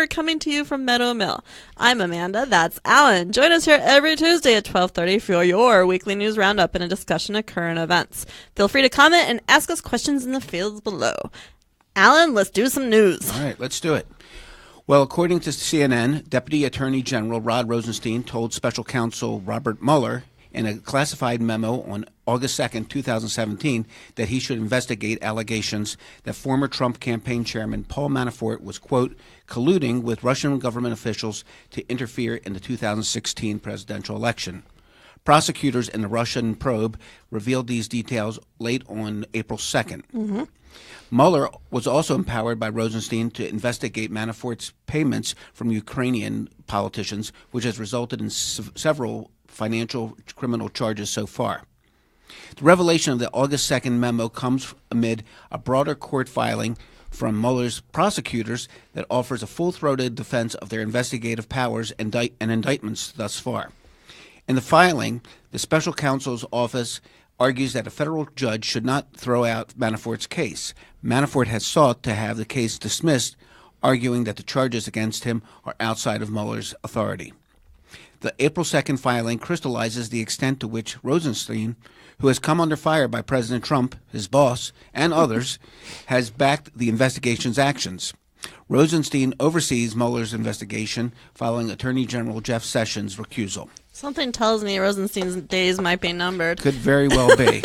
coming to you from Meadow Mill. I'm Amanda. That's Alan. Join us here every Tuesday at 12:30 for your weekly news roundup and a discussion of current events. Feel free to comment and ask us questions in the fields below. Alan, let's do some news. All right, let's do it. Well, according to CNN, Deputy Attorney General Rod Rosenstein told Special Counsel Robert Mueller in a classified memo on August 2nd, 2017, that he should investigate allegations that former Trump campaign chairman Paul Manafort was, quote, colluding with Russian government officials to interfere in the 2016 presidential election. Prosecutors in the Russian probe revealed these details late on April 2nd. Mm-hmm. Mueller was also empowered by Rosenstein to investigate Manafort's payments from Ukrainian politicians, which has resulted in several financial criminal charges so far. The revelation of the August 2nd memo comes amid a broader court filing from Mueller's prosecutors that offers a full-throated defense of their investigative powers and indictments thus far. In the filing, the special counsel's office argues that a federal judge should not throw out Manafort's case. Manafort has sought to have the case dismissed, arguing that the charges against him are outside of Mueller's authority. The April 2nd filing crystallizes the extent to which Rosenstein, who has come under fire by President Trump, his boss, and others, has backed the investigation's actions. Rosenstein oversees Mueller's investigation following Attorney General Jeff Sessions' recusal. Something tells me Rosenstein's days might be numbered. Could very well be.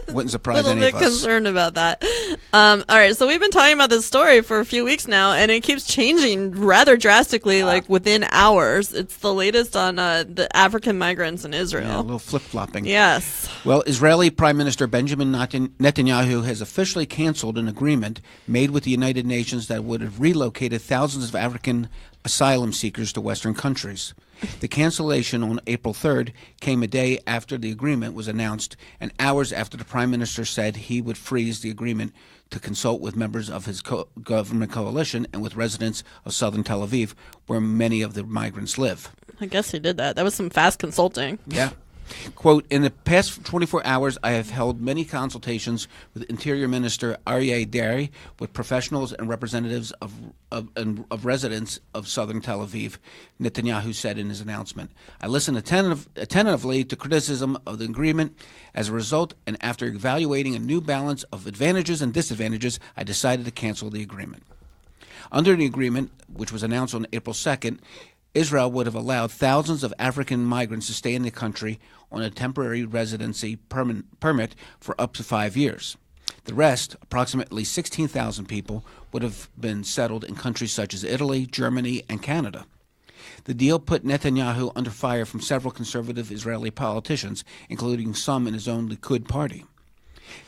Wouldn't surprise any of us. A little bit concerned about that. All right, so we've been talking about this story for a few weeks now, and it keeps changing rather drastically, like within hours. It's the latest on the African migrants in Israel. Yeah, a little flip-flopping. Yes. Well, Israeli Prime Minister Benjamin Netanyahu has officially canceled an agreement made with the United Nations that would have relocated thousands of African asylum seekers to Western countries. The cancellation on April 3rd came a day after the agreement was announced and hours after the Prime Minister said he would freeze the agreement to consult with members of his government coalition and with residents of southern Tel Aviv, where many of the migrants live. I guess he did that. That was some fast consulting. Yeah. Quote, in the past 24 hours, I have held many consultations with Interior Minister Aryeh Deri, with professionals and representatives of residents of southern Tel Aviv, Netanyahu said in his announcement. I listened attentively to criticism of the agreement. As a result, and after evaluating a new balance of advantages and disadvantages, I decided to cancel the agreement. Under the agreement, which was announced on April 2nd, Israel would have allowed thousands of African migrants to stay in the country on a temporary residency permit for up to 5 years. The rest, approximately 16,000 people, would have been settled in countries such as Italy, Germany, and Canada. The deal put Netanyahu under fire from several conservative Israeli politicians, including some in his own Likud party.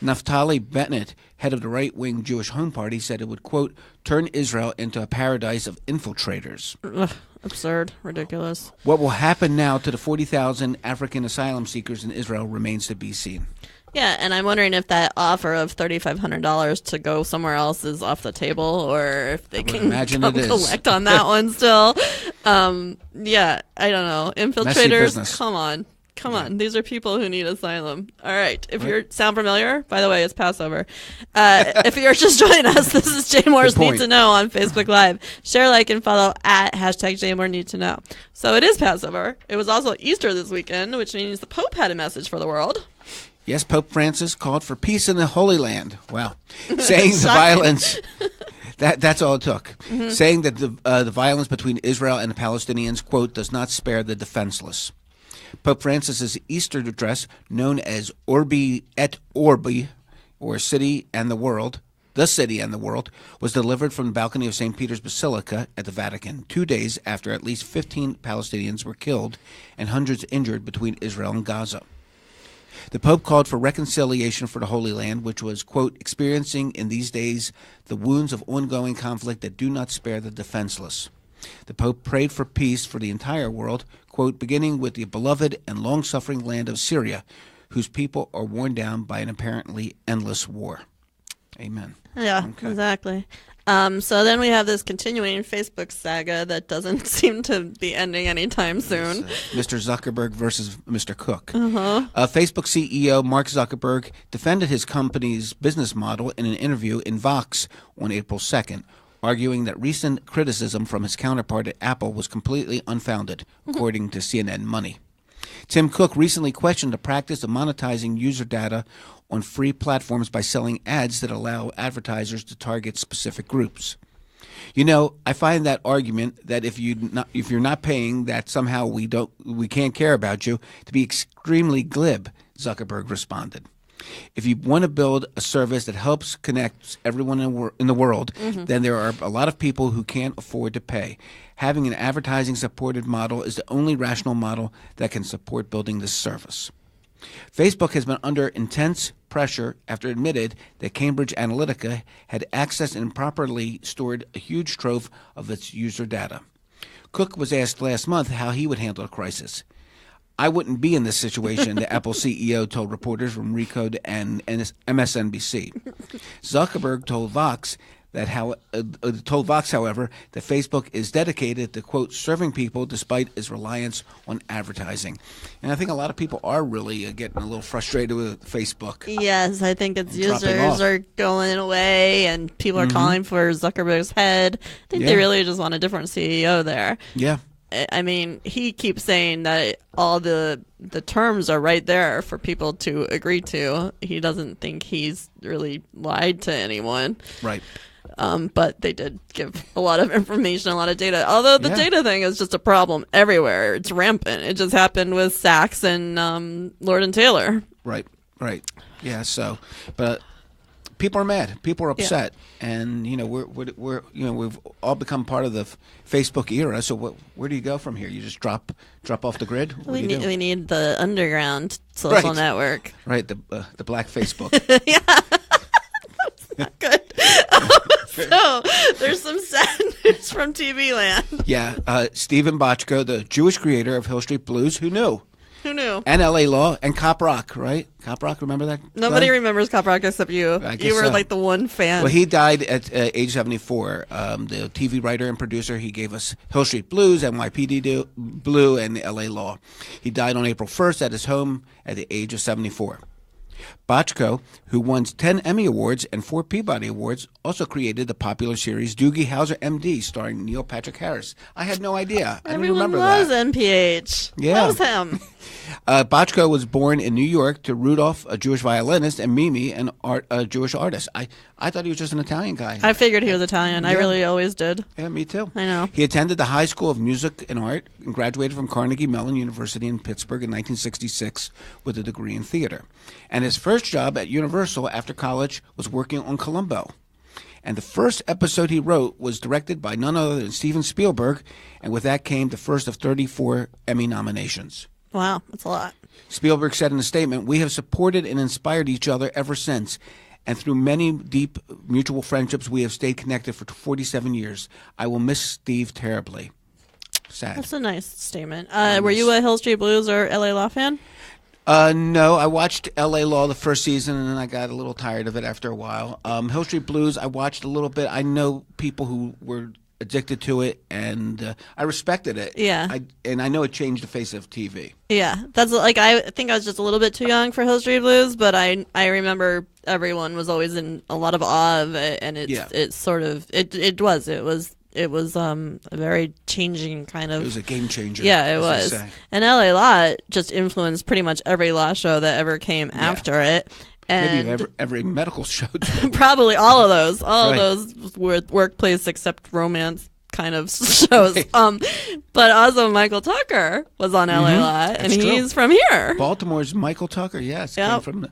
Naftali Bennett, head of the right-wing Jewish Home Party, said it would, quote, turn Israel into a paradise of infiltrators. Ugh, absurd. Ridiculous. What will happen now to the 40,000 African asylum seekers in Israel remains to be seen. Yeah, and I'm wondering if that offer of $3,500 to go somewhere else is off the table, or if they can come collect on that one still. Yeah, I don't know. Infiltrators, come on. Come on, these are people who need asylum. All right, if you sound familiar, by the way, it's Passover. If you're just joining us, this is Jay Moore's Need to Know on Facebook Live. Share, like, and follow at #JayMooreNeedToKnow. So it is Passover. It was also Easter this weekend, which means the Pope had a message for the world. Yes, Pope Francis called for peace in the Holy Land. Wow. Saying the violence... That's all it took. Mm-hmm. Saying that the violence between Israel and the Palestinians, quote, does not spare the defenseless. Pope Francis's Easter address, known as Urbi et Orbi, or City and the World, was delivered from the balcony of St. Peter's Basilica at the Vatican 2 days after at least 15 Palestinians were killed and hundreds injured between Israel and Gaza. The Pope called for reconciliation for the Holy Land, which was, quote, experiencing in these days the wounds of ongoing conflict that do not spare the defenseless. The Pope prayed for peace for the entire world, quote, beginning with the beloved and long-suffering land of Syria, whose people are worn down by an apparently endless war. Amen. Yeah, okay. Exactly. So then we have this continuing Facebook saga that doesn't seem to be ending anytime soon. Mr. Zuckerberg versus Mr. Cook. Uh-huh. Facebook CEO Mark Zuckerberg defended his company's business model in an interview in Vox on April 2nd, arguing that recent criticism from his counterpart at Apple was completely unfounded, according to CNN Money. Tim Cook recently questioned the practice of monetizing user data on free platforms by selling ads that allow advertisers to target specific groups. You know, I find that argument that if you're not paying, that somehow we can't care about you, to be extremely glib, Zuckerberg responded. If you want to build a service that helps connect everyone in the world, then there are a lot of people who can't afford to pay. Having an advertising-supported model is the only rational model that can support building this service. Facebook has been under intense pressure after it admitted that Cambridge Analytica had accessed and improperly stored a huge trove of its user data. Cook was asked last month how he would handle the crisis. I wouldn't be in this situation, the Apple CEO told reporters from Recode and MSNBC. Zuckerberg told Vox, however, that Facebook is dedicated to, quote, serving people despite its reliance on advertising. And I think a lot of people are really getting a little frustrated with Facebook. Yes, I think its users are going away and people are calling for Zuckerberg's head. I think they really just want a different CEO there. Yeah. I mean, he keeps saying that all the terms are right there for people to agree to. He doesn't think he's really lied to anyone. Right. But they did give a lot of information, a lot of data. Although the data thing is just a problem everywhere. It's rampant. It just happened with Saks and Lord and Taylor. Right. Yeah. So, but people are mad. People are upset, and we've all become part of the Facebook era. So where do you go from here? You just drop off the grid? We need the underground social network. Right. The black Facebook. Yeah. That's not good. So there's some sad news from TV land. Yeah. Stephen Bochco, the Jewish creator of Hill Street Blues, who knew? Who knew? And L.A. Law and Cop Rock, right? Cop Rock, remember that? Nobody remembers Cop Rock except you. You were like the one fan. Well, he died at age 74. The TV writer and producer, he gave us Hill Street Blues, NYPD Blue, and the L.A. Law. He died on April 1st at his home at the age of 74. Bochco, who won 10 Emmy Awards and 4 Peabody Awards, also created the popular series Doogie Howser, M.D., starring Neil Patrick Harris. I had no idea. I didn't remember that. Everyone loves NPH. Yeah. Loves him. Bochco was born in New York to Rudolph, a Jewish violinist, and Mimi, a Jewish artist. I thought he was just an Italian guy. I figured he was Italian. I really always did. Yeah, me too. I know. He attended the High School of Music and Art and graduated from Carnegie Mellon University in Pittsburgh in 1966 with a degree in theater. And his first job at Universal after college was working on Columbo. And the first episode he wrote was directed by none other than Steven Spielberg, and with that came the first of 34 Emmy nominations. Wow, that's a lot. Spielberg said in a statement, "We have supported and inspired each other ever since, and through many deep mutual friendships, we have stayed connected for 47 years. I will miss Steve terribly." Sad. That's a nice statement. Were you a Hill Street Blues or L.A. Law fan? No, I watched L.A. Law the first season, and then I got a little tired of it after a while. Hill Street Blues, I watched a little bit. I know people who were addicted to it, and I respected it. Yeah. And I know it changed the face of TV. Yeah, that's like, I think I was just a little bit too young for Hill Street Blues, but I remember everyone was always in a lot of awe of it, and it was a very changing kind of. It was a game changer. Yeah, it was. And LA Law just influenced pretty much every law show that ever came after it. And maybe every medical show. Probably all of those. All of those were workplace except romance kind of shows. Right. But also Michael Tucker was on LA Law, and he's from here. Baltimore's Michael Tucker, yes. Came from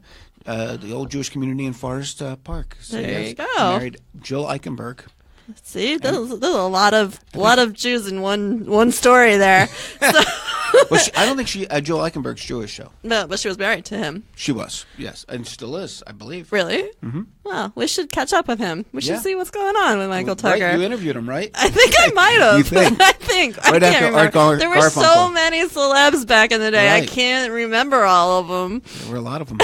the old Jewish community in Forest Park. So there you go. Married Jill Eichenberg. See, there's a lot of Jews in one story there. So. Well, I don't think Jill Eichenberg's Jewish, though. No, but she was married to him. She was, yes, and still is, I believe. Really? Mm-hmm. Well, we should catch up with him. We should see what's going on with Michael Tucker. Right, you interviewed him, right? I think I might have. You think? I think. Right I can't remember. There were so many celebs back in the day. Right. I can't remember all of them. There were a lot of them.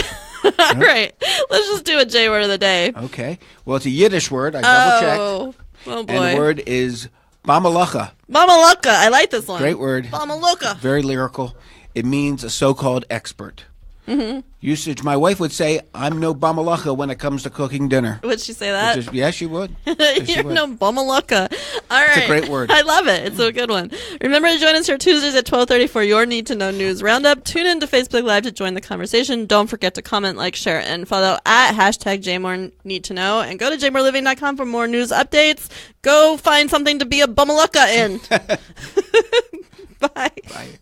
All right. Let's just do a J word of the day. Okay. Well, it's a Yiddish word. I double-checked. Oh, boy. And the word is Bamalacha. Bamalacha. I like this one. Great word. Bamalacha. Very lyrical. It means a so-called expert. Usage. My wife would say, "I'm no bummalaka when it comes to cooking dinner." Would she say that? Yes, she would. You're no bummalaka. All right. It's a great word. I love it. It's a good one. Remember to join us here Tuesdays at 12:30 for your Need to Know News Roundup. Tune in to Facebook Live to join the conversation. Don't forget to comment, like, share, and follow at #JMoreNeedToKnow. And go to jmoreliving.com for more news updates. Go find something to be a bummalaka in. Bye. Bye.